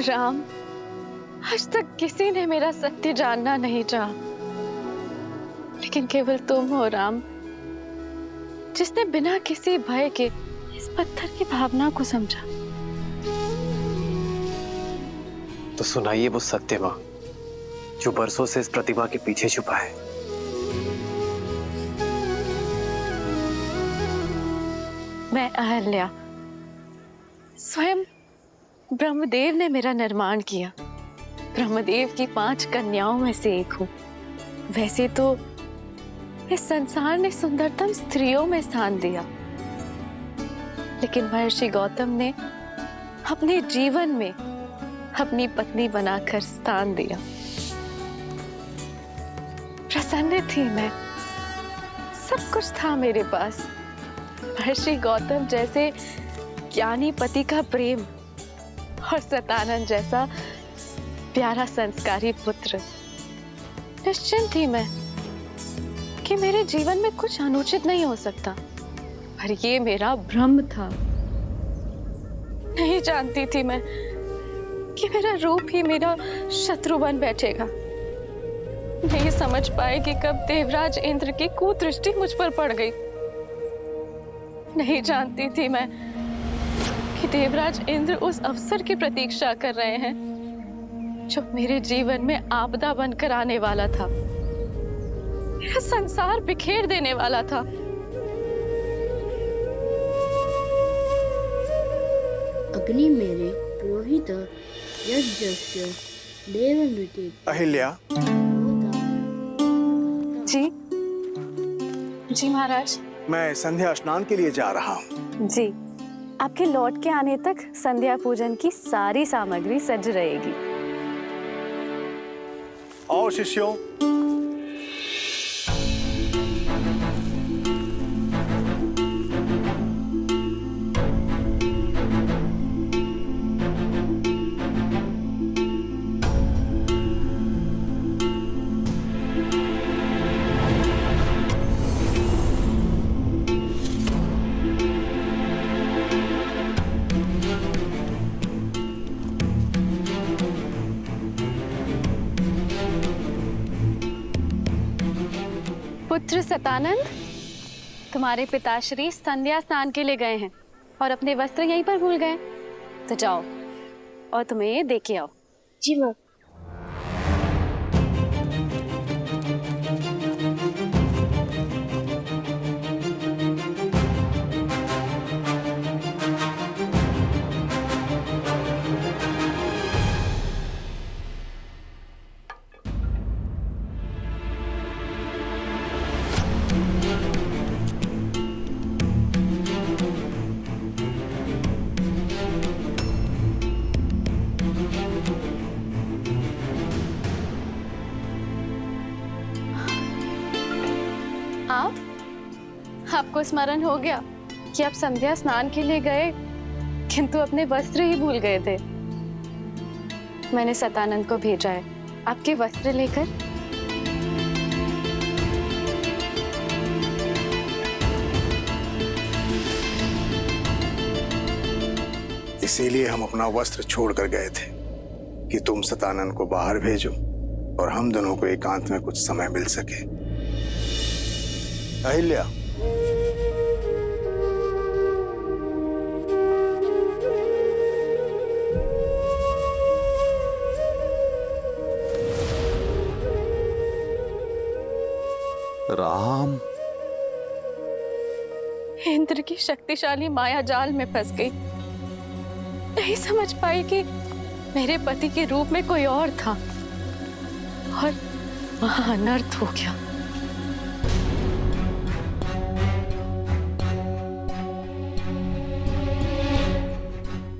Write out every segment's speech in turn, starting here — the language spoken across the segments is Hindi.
राम, आज तक किसी ने मेरा सत्य जानना नहीं चाहा, लेकिन केवल तुम हो राम, जिसने बिना किसी भय के इस पत्थर की भावना को समझा। तो सुनाइए वो सत्य मां जो बरसों से इस प्रतिमा के पीछे छुपा है। मैं अहल्या, स्वयं ब्रह्मदेव ने मेरा निर्माण किया। ब्रह्मदेव की 5 कन्याओं में से एक हूँ। वैसे तो इस संसार ने सुंदरतम स्त्रियों में स्थान दिया, लेकिन महर्षि गौतम ने अपने जीवन में अपनी पत्नी बनाकर स्थान दिया। प्रसन्न थी मैं, सब कुछ था मेरे पास। महर्षि गौतम जैसे ज्ञानी पति का प्रेम और सतानंद जैसा प्यारा संस्कारी पुत्र। निश्चिंत थी मैं कि मेरे जीवन में कुछ अनुचित नहीं हो सकता, पर ये मेरा भ्रम था। नहीं जानती थी मैं कि मेरा रूप ही मेरा शत्रु बन बैठेगा। नहीं समझ पाए कि कब देवराज इंद्र की कुदृष्टि मुझ पर पड़ गई। नहीं जानती थी मैं कि देवराज इंद्र उस अवसर की प्रतीक्षा कर रहे हैं जो मेरे जीवन में आपदा बनकर आने वाला था, मेरा संसार बिखेर देने वाला था। अग्नि मेरे पुरोहित यज्ञस्य देवनृत्य। अहिल्या, जी जी महाराज। मैं संध्या स्नान के लिए जा रहा हूँ। जी, आपके लौट के आने तक संध्या पूजन की सारी सामग्री सज रहेगी। और शिष्यों, पुत्र सतानंद, तुम्हारे पिताश्री संध्या स्नान के लिए गए हैं और अपने वस्त्र यहीं पर भूल गए। तो जाओ और तुम्हें दे के आओ। जी माँ। आपको स्मरण हो गया कि आप संध्या स्नान के लिए गए, किंतु अपने वस्त्र ही भूल गए थे। मैंने सतानंद को भेजा है आपके वस्त्र लेकर। इसीलिए हम अपना वस्त्र छोड़कर गए थे कि तुम सतानंद को बाहर भेजो और हम दोनों को एकांत में कुछ समय मिल सके। अहिल्या, राम, इंद्र की शक्तिशाली माया जाल में फंस गई। नहीं समझ पाई कि मेरे पति के रूप में कोई और था और वहां अनर्थ हो गया।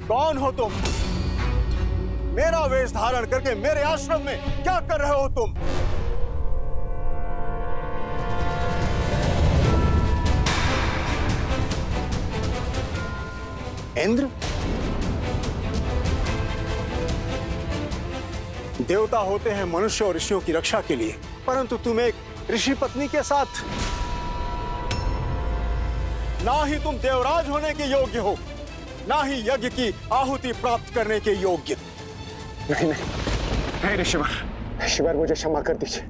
कौन हो तुम? मेरा वेश धारण करके मेरे आश्रम में क्या कर रहे हो तुम? इंद्र? देवता होते हैं मनुष्य और ऋषियों की रक्षा के लिए, परंतु तुम एक ऋषि पत्नी के साथ, ना ही तुम देवराज होने के योग्य हो, ना ही यज्ञ की आहुति प्राप्त करने के योग्य। नहीं नहीं नहीं ऋषिवर, ऋषिवर मुझे क्षमा कर दीजिए,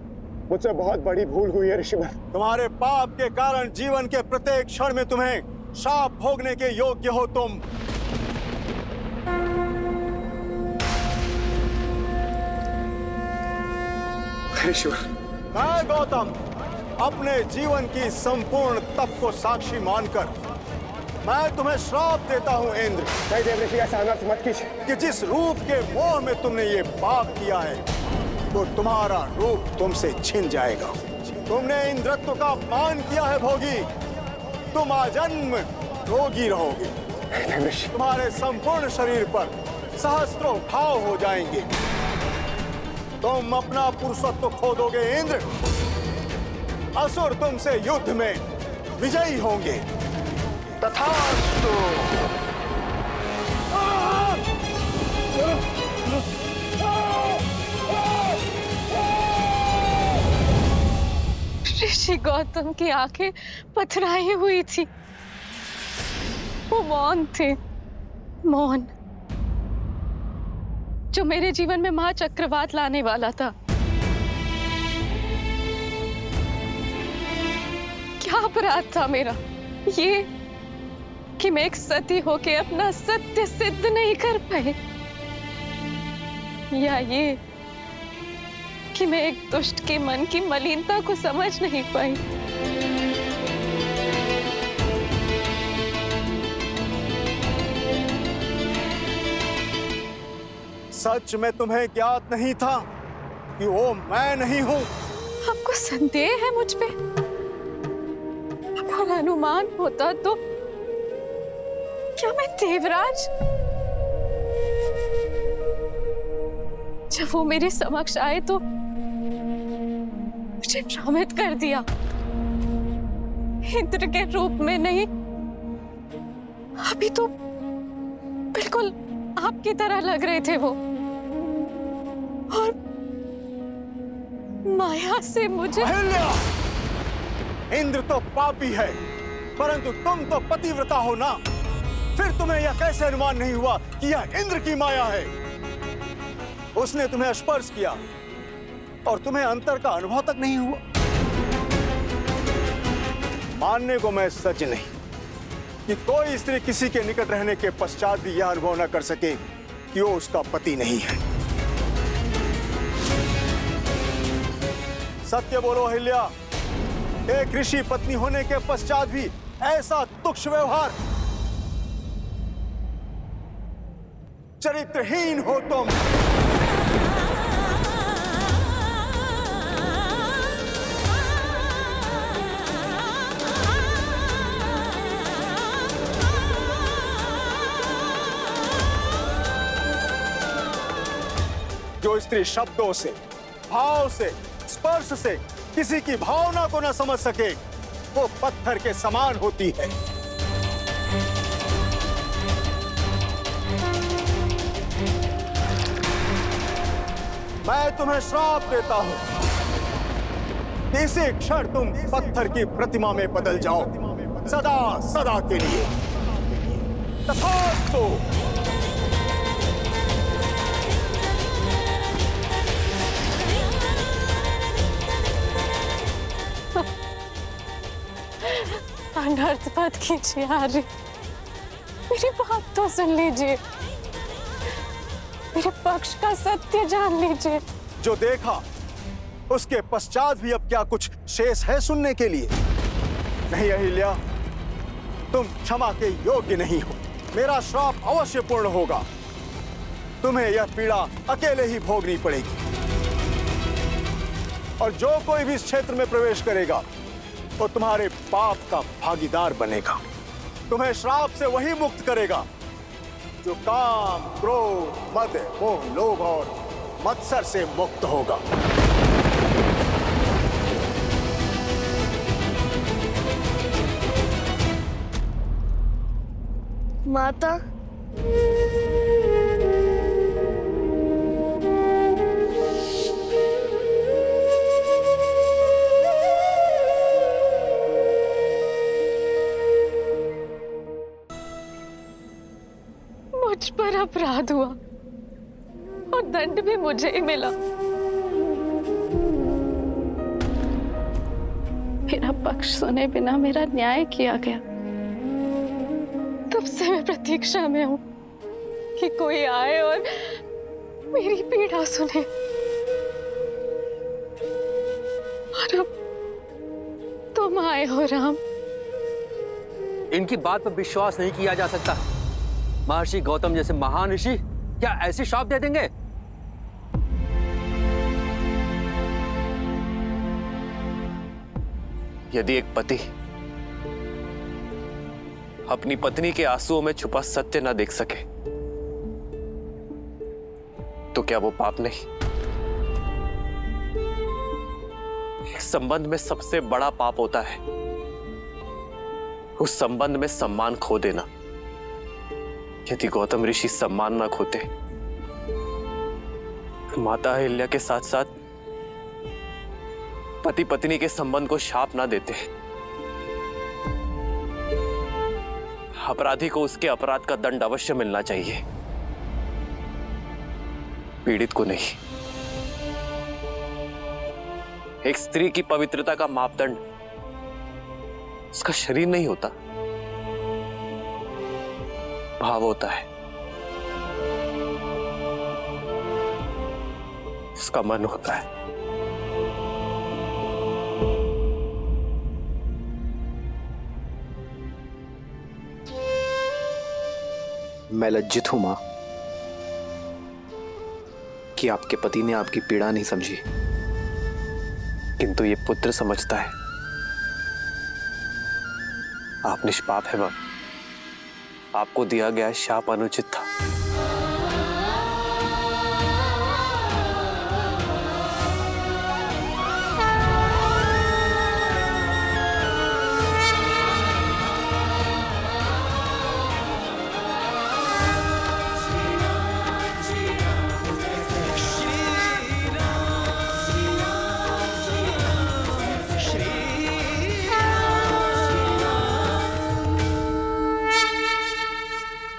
मुझसे बहुत बड़ी भूल हुई है ऋषिवर। तुम्हारे पाप के कारण जीवन के प्रत्येक क्षण में तुम्हें शाप भोगने के योग्य हो तुम। ऋषिवर, मैं गौतम अपने जीवन की संपूर्ण तप को साक्षी मानकर मैं तुम्हें श्राप देता हूं इंद्र। नहीं देव ऋषि, ऐसा अनर्थ मत कीजिए कि जिस रूप के मोह में तुमने ये पाप किया है तो तुम्हारा रूप तुमसे छिन जाएगा। तुमने इंद्रत्व का अपमान किया है भोगी, तुम आजन्म रोगी रहोगे। देव ऋषि, तुम्हारे संपूर्ण शरीर पर सहस्त्रों घाव हो जाएंगे। तुम अपना पुरुषत्व खो दोगे इंद्र। असुर तुमसे युद्ध में विजयी होंगे। तथास्तु। ऋषि गौतम की आंखें पथराई हुई थी, वो मौन थे, मौन, जो मेरे जीवन में महाचक्रवात लाने वाला था। क्या अपराध था मेरा ये कि मैं एक सती होके अपना सत्य सिद्ध नहीं कर पाई, या ये कि मैं एक दुष्ट के मन की मलिनता को समझ नहीं पाई। सच में तुम्हें ज्ञात नहीं था कि वो मैं नहीं हूं। आपको संदेह है मुझ पे? अगर अनुमान होता तो क्या मैं देवराज? जब वो मेरे समक्ष आए तो मुझे भ्रमित कर दिया। इंद्र के रूप में नहीं, अभी तो बिल्कुल आपकी तरह लग रहे थे वो, और माया से मुझे। अहिल्या! इंद्र तो पापी है, परंतु तुम तो पतिव्रता हो ना। फिर तुम्हें यह कैसे अनुमान नहीं हुआ कि यह इंद्र की माया है? उसने तुम्हें स्पर्श किया और तुम्हें अंतर का अनुभव तक नहीं हुआ। मानने को मैं सच नहीं कि कोई स्त्री किसी के निकट रहने के पश्चात भी यह अनुभव न कर सके कि वो उसका पति नहीं है। सत्य बोलो अहिल्या, एक ऋषि पत्नी होने के पश्चात भी ऐसा तुच्छ व्यवहार। चरित्रहीन हो तुम। जो स्त्री शब्दों से, भाव से, स्पर्श से किसी की भावना को न समझ सके, वो पत्थर के समान होती है। मैं तुम्हें श्राप देता हूं कि इसी क्षण तुम पत्थर की प्रतिमा में बदल जाओ, सदा सदा के लिए। तथास्तु। अनर्थ मत कीजिए आर्य, मेरी बात तो सुन लीजिए, मेरे पक्ष का सत्य जान लीजिए। जो देखा उसके पश्चात भी अब क्या कुछ शेष है सुनने के लिए? नहीं अहिल्या, तुम क्षमा के योग्य नहीं हो। मेरा श्राप अवश्य पूर्ण होगा। तुम्हें यह पीड़ा अकेले ही भोगनी पड़ेगी, और जो कोई भी इस क्षेत्र में प्रवेश करेगा वो तुम्हारे पाप का भागीदार बनेगा। तुम्हें श्राप से वही मुक्त करेगा जो काम, क्रोध, मद, मोह, लोभ और मत्सर से मुक्त होगा। माता, मुझ पर अपराध हुआ और दंड भी मुझे ही मिला। मेरा पक्ष सुने बिना मेरा न्याय किया गया। तब से मैं प्रतीक्षा में हूं कि कोई आए और मेरी पीड़ा सुने। और अब तुम आए हो राम। इनकी बात पर विश्वास नहीं किया जा सकता। महर्षि गौतम जैसे महान ऋषि क्या ऐसी श्राप दे देंगे? यदि एक पति अपनी पत्नी के आंसुओं में छुपा सत्य ना देख सके तो क्या वो पाप नहीं? एक संबंध में सबसे बड़ा पाप होता है उस संबंध में सम्मान खो देना। यदि गौतम ऋषि सम्मान ना खोते, माता अहिल्या के साथ साथ पति पत्नी के संबंध को शाप ना देते, अपराधी को उसके अपराध का दंड अवश्य मिलना चाहिए, पीड़ित को नहीं। एक स्त्री की पवित्रता का मापदंड उसका शरीर नहीं होता, भाव होता है, उसका मन होता है। मैं लज्जित हूं मां कि आपके पति ने आपकी पीड़ा नहीं समझी, किंतु ये पुत्र समझता है। आप निष्पाप है मां, आपको दिया गया शाप अनुचित था।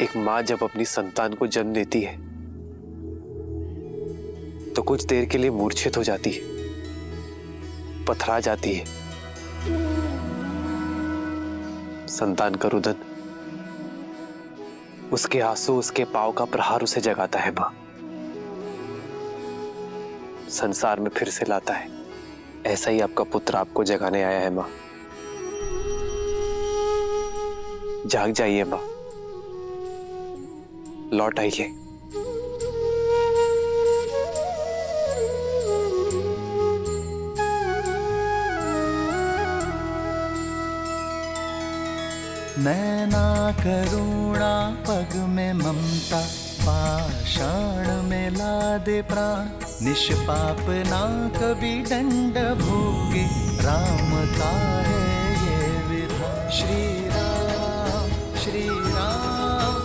एक मां जब अपनी संतान को जन्म देती है तो कुछ देर के लिए मूर्छित हो जाती है, पथरा जाती है। संतान का रुदन, उसके आंसू, उसके पांव का प्रहार उसे जगाता है मां, संसार में फिर से लाता है। ऐसा ही आपका पुत्र आपको जगाने आया है मां। जाग जाइए मां, लौट आइए। नैना करुणा पग में ममता, पाषाण में ला दे प्राण, निष्पाप ना कभी दंड भोगे, राम का है ये विधान। श्री राम श्री राम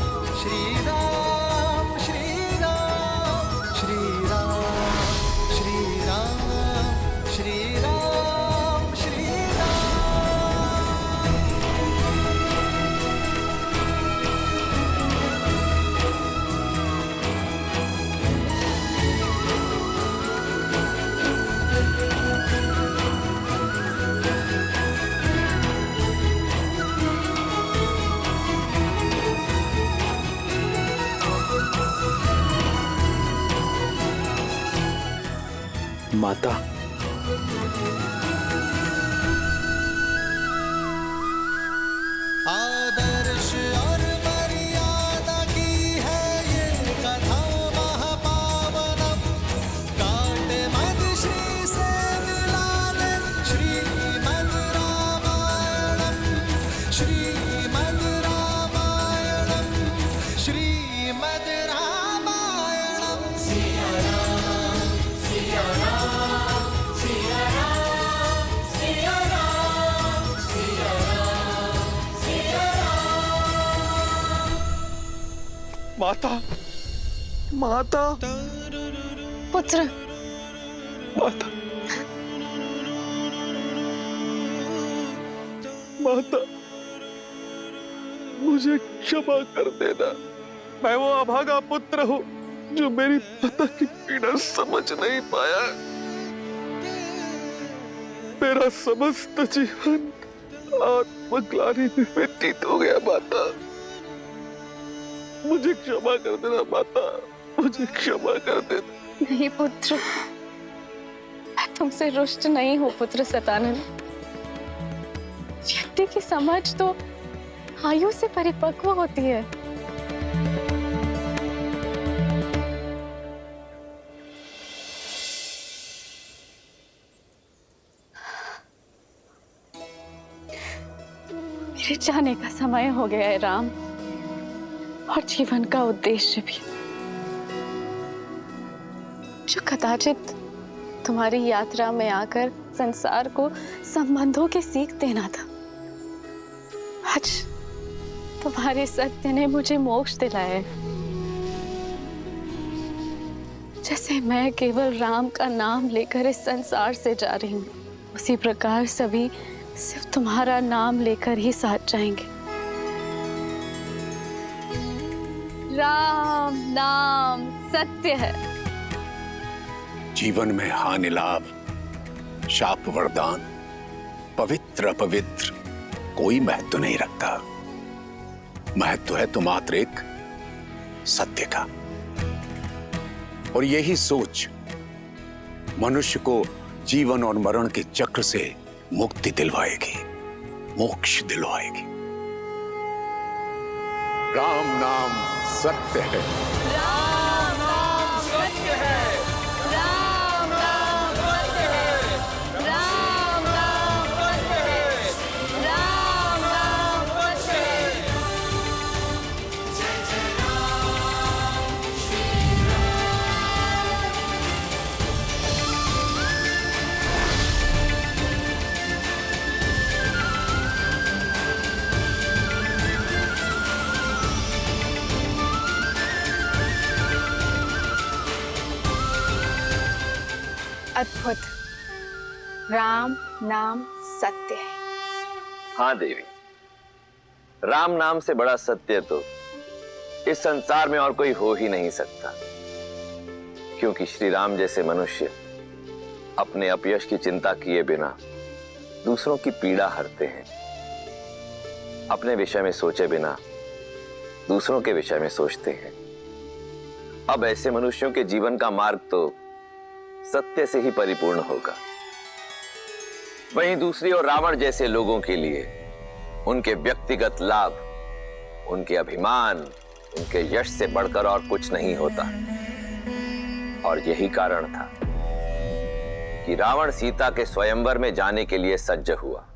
श्री राम श्री राम श्री राम श्री राम श्री राम श्री माता, आदर्श और मर्यादा की है ये कथा महापावनम, काट मद श्री से मिला दे श्रीमद् रामायणम, श्रीमद् रामायणम, श्रीमद् रामायणम। सिया राम सिया राम सिया राम सिया राम सिया राम सिया राम। माता, माता, पुत्र, माता, माता, मुझे क्षमा कर देना। मैं वो अभागा पुत्र हूँ जो मेरी माता की पीड़ा समझ नहीं पाया। मेरा समस्त जीवन आत्मग्लानि में व्यतीत हो गया माता। मुझे क्षमा कर देना माता, मुझे क्षमा कर देना। नहीं पुत्र, मैं तुमसे रुष्ट नहीं हूँ पुत्र सतानंद। व्यक्ति की समझ तो आयु से परिपक्व होती है। मेरे जाने का समय हो गया है राम, और जीवन का उद्देश्य भी, जो कदाचित तुम्हारी यात्रा में आकर संसार को संबंधों की सीख देना था। आज तुम्हारे सत्य ने मुझे मोक्ष दिलाया है। जैसे मैं केवल राम का नाम लेकर इस संसार से जा रही हूँ, उसी प्रकार सभी सिर्फ तुम्हारा नाम लेकर ही साथ जाएंगे। राम नाम सत्य है। जीवन में हानि लाभ, शाप वरदान, पवित्र अपवित्र कोई महत्व नहीं रखता। महत्व है तो मात्र एक सत्य का। और यही सोच मनुष्य को जीवन और मरण के चक्र से मुक्ति दिलवाएगी, मोक्ष दिलवाएगी। राम नाम सत्य है। राम नाम सत्य है। राम नाम सत्य है। राम नाम सत्य है। राम नाम सत्य है। अद्भुत। राम नाम सत्य है। हाँ देवी, राम नाम से बड़ा सत्य तो इस संसार में और कोई हो ही नहीं सकता। क्योंकि श्री राम जैसे मनुष्य अपने अपयश की चिंता किए बिना दूसरों की पीड़ा हरते हैं। अपने विषय में सोचे बिना दूसरों के विषय में सोचते हैं। अब ऐसे मनुष्यों के जीवन का मार्ग तो सत्य से ही परिपूर्ण होगा। वहीं दूसरी ओर रावण जैसे लोगों के लिए उनके व्यक्तिगत लाभ, उनके अभिमान, उनके यश से बढ़कर और कुछ नहीं होता। और यही कारण था कि रावण सीता के स्वयंवर में जाने के लिए सज्ज हुआ।